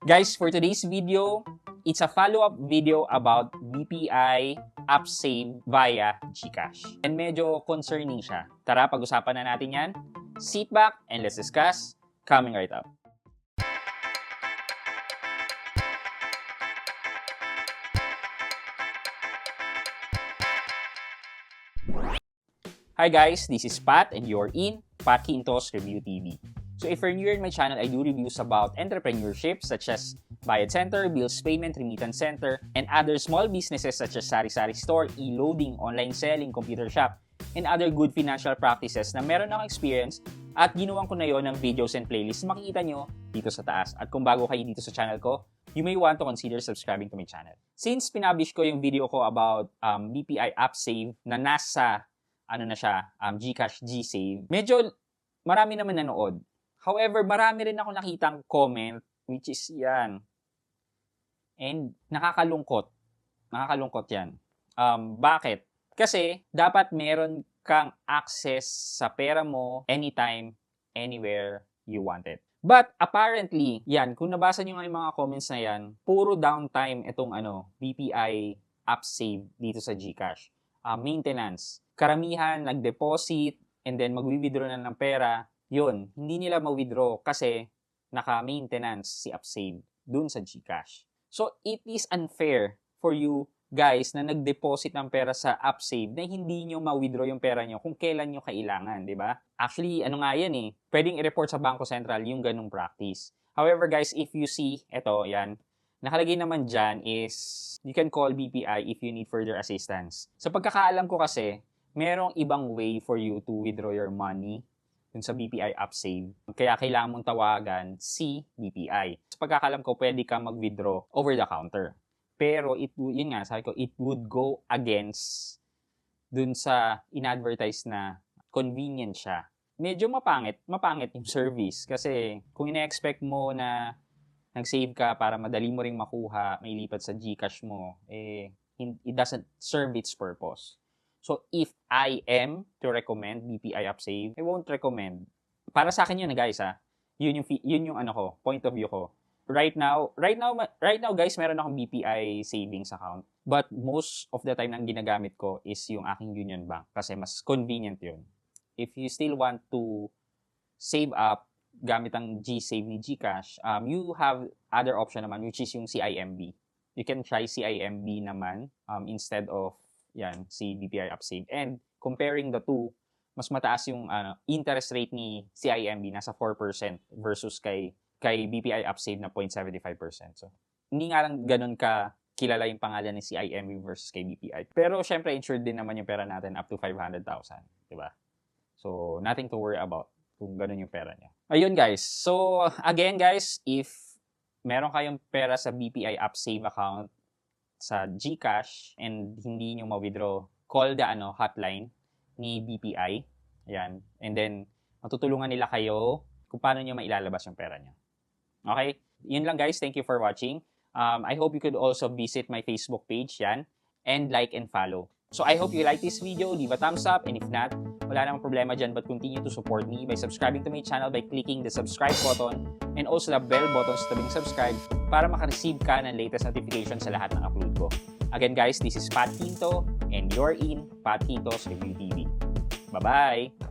Guys, for today's video, it's a follow-up video about BPI app save via GCash. And medyo concerning siya. Tara, pag-usapan na natin yan. Sit back and let's discuss. Coming right up. Hi guys, this is Pat and you're in Pat Quintos Review TV. So if you're new in my channel, I do reviews about entrepreneurship such as Bayad Center, Bills Payment, Remittance Center, and other small businesses such as Sari-Sari Store, e-loading, online selling, computer shop, and other good financial practices na meron akong experience at ginawan ko na yon ng videos and playlists makikita nyo dito sa taas. At kung bago kayo dito sa channel ko, you may want to consider subscribing to my channel. Since pinablish ko yung video ko about BPI app save na nasa GCash G-Save, medyo marami naman nanood. However, marami rin ako nakitang comment, which is yan. And nakakalungkot. Nakakalungkot yan. Bakit? Kasi dapat meron kang access sa pera mo anytime, anywhere you want it. But apparently, yan, kung nabasa nyo nga yung mga comments na yan, puro downtime itong BPI app save dito sa GCash. Maintenance. Karamihan nag-deposit and then mag-withdraw na ng pera. Yun, hindi nila ma-withdraw kasi naka-maintenance si AppSave dun sa GCash. So, it is unfair for you guys na nag-deposit ng pera sa AppSave na hindi nyo ma-withdraw yung pera nyo kung kailan nyo kailangan, di ba? Actually, ano nga yan eh, pwedeng i-report sa Bangko Sentral yung ganung practice. However guys, if you see, eto, yan, nakalagay naman dyan is, you can call BPI if you need further assistance. Sa pagkakaalam ko kasi, merong ibang way for you to withdraw your money dun sa BPI app save. Kaya kailangan mong tawagan si BPI. Sa pagkakalam ko, pwede ka mag-withdraw over the counter. Pero, yun nga, sabi ko, it would go against dun sa in-advertise na convenient siya. Medyo mapangit yung service. Kasi, kung ina-expect mo na nag-save ka para madali mo ring makuha, may lipat sa GCash mo, it doesn't serve its purpose. So, if I am to recommend BPI app save, I won't recommend. Para sa akin yun guys Yun yung point of view ko. Right now guys, meron akong BPI savings account. But most of the time nang ginagamit ko is yung aking Union Bank kasi mas convenient yun. If you still want to save up gamit ang G-Save ni GCash, you have other option naman which is yung CIMB. You can try CIMB naman instead of si BPI app save. And comparing the two, mas mataas yung interest rate ni CIMB, nasa 4% versus kay BPI app save na 0.75%. So, hindi nga lang ganun ka kilala yung pangalan ni CIMB versus kay BPI. Pero syempre, insured din naman yung pera natin up to 500,000, diba? So, nothing to worry about kung ganun yung pera niya. Ayun guys. So, again guys, if meron kayong pera sa BPI app save account sa GCash and hindi nyo ma-withdraw, call the hotline ni BPI. Ayan. And then, matutulungan nila kayo kung paano nyo mailalabas yung pera nyo. Okay? Yun lang guys. Thank you for watching. I hope you could also visit my Facebook page yan and like and follow. So, I hope you like this video. Leave a thumbs up. And if not, wala namang problema dyan, but continue to support me by subscribing to my channel by clicking the subscribe button and also the bell button sa tabing subscribe para makareceive ka ng latest notification sa lahat ng upload ko. Again guys, this is Pat Quinto and you're in Pat Quintos Review TV. Bye-bye!